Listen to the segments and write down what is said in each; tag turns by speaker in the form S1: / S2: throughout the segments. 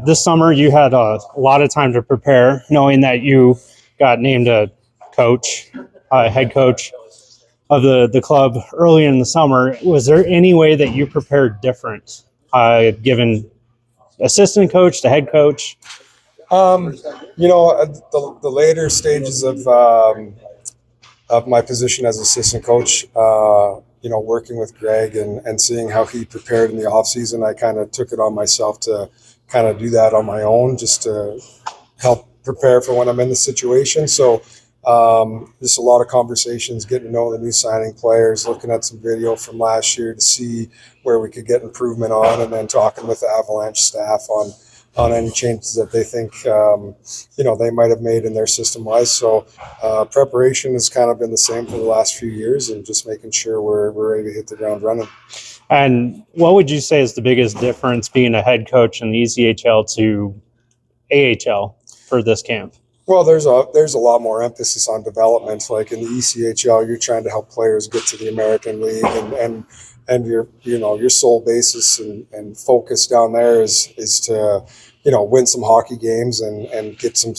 S1: This summer, you had a lot of time to prepare, knowing that you got named a coach, head coach of the club early in the summer. Was there any way that you prepared different, given assistant coach to head coach?
S2: The later stages of my position as assistant coach, working with Greg and seeing how he prepared in the off season, I kind of took it on myself to kind of do that on my own, just to help prepare for when I'm in the situation. So just a lot of conversations, getting to know the new signing players, looking at some video from last year to see where we could get improvement on, and then talking with the Avalanche staff on any changes that they think, they might have made in their system-wise. So preparation has kind of been the same for the last few years, and just making sure we're ready to hit the ground running.
S1: And what would you say is the biggest difference being a head coach in the ECHL to AHL for this camp?
S2: Well, there's a lot more emphasis on development. Like in the ECHL, you're trying to help players get to the American League, and your sole basis and focus down there is to win some hockey games and get some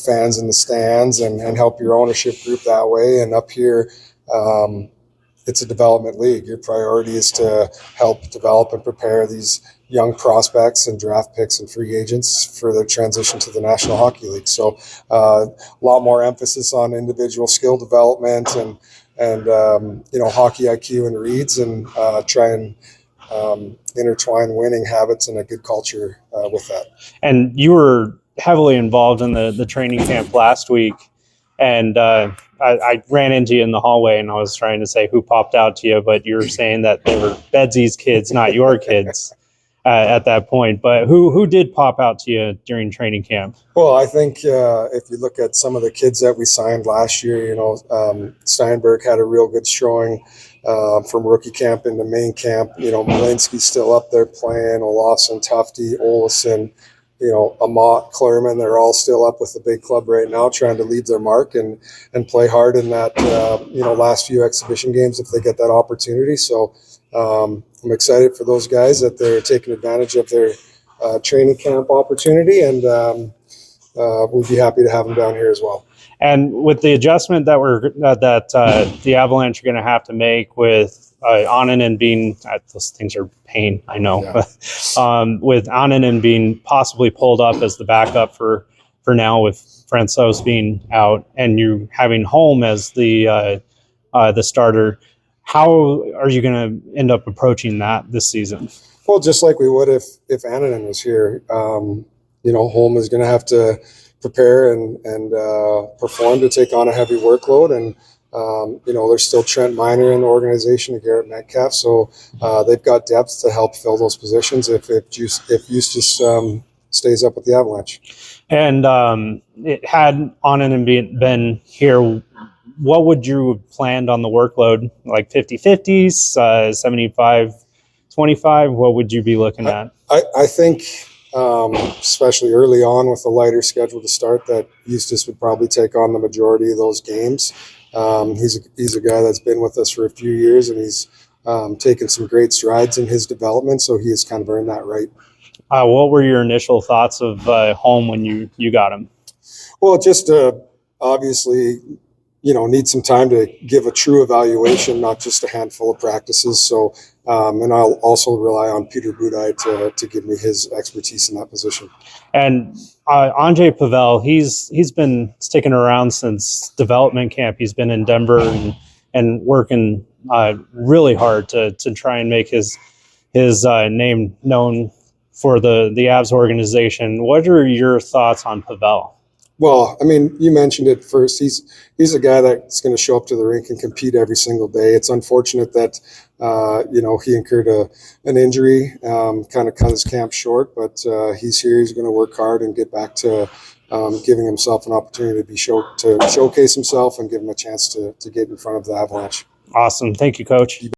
S2: fans in the stands and help your ownership group that way. And up here, it's a development league. Your priority is to help develop and prepare these young prospects and draft picks and free agents for their transition to the National Hockey League. So a lot more emphasis on individual skill development and hockey IQ and reads, and try and intertwine winning habits and a good culture with that.
S1: And you were heavily involved in the training camp last week, and I ran into you in the hallway, and I was trying to say who popped out to you, but you were saying that they were Bedsy's kids, not your kids. At that point, but who did pop out to you during training camp?
S2: Well, I think if you look at some of the kids that we signed last year, Steinberg had a real good showing from rookie camp into main camp. Malinsky's still up there playing, Olofsson, Tufte, Olesen, Amat, Klerman, they're all still up with the big club right now, trying to leave their mark and play hard in that last few exhibition games if they get that opportunity. So I'm excited for those guys that they're taking advantage of their training camp opportunity, and we'll be happy to have them down here as well.
S1: And with the adjustment that the Avalanche are going to have to make with Annunen being, those things are pain, I know, yeah. With Annunen being possibly pulled up as the backup for now, with Francouz being out, and you having Holm as the starter, how are you going to end up approaching that this season?
S2: Well, just like we would if Annunen was here. Holm is going to have to prepare and perform to take on a heavy workload. And, there's still Trent Miner in the organization and Garrett Metcalf. So they've got depth to help fill those positions if Eustace stays up with the Avalanche.
S1: And it had Annunen been here, what would you have planned on the workload? Like 50-50s, 75-25? What would you be looking at?
S2: I think, especially early on with a lighter schedule to start, that Eustace would probably take on the majority of those games. He's a guy that's been with us for a few years, and he's taken some great strides in his development, so he has kind of earned that right.
S1: What were your initial thoughts of Holm when you got him?
S2: Well, just obviously – need some time to give a true evaluation, not just a handful of practices. So, and I'll also rely on Peter Budaj to give me his expertise in that position.
S1: And Andrei Pavel, he's been sticking around since development camp. He's been in Denver and working really hard to try and make his name known for the Avs organization. What are your thoughts on Pavel?
S2: Well, I mean, you mentioned it first. He's a guy that's going to show up to the rink and compete every single day. It's unfortunate that he incurred an injury, kind of cut his camp short. But he's here. He's going to work hard and get back to giving himself an opportunity to showcase himself and give him a chance to get in front of the Avalanche.
S1: Awesome. Thank you, Coach.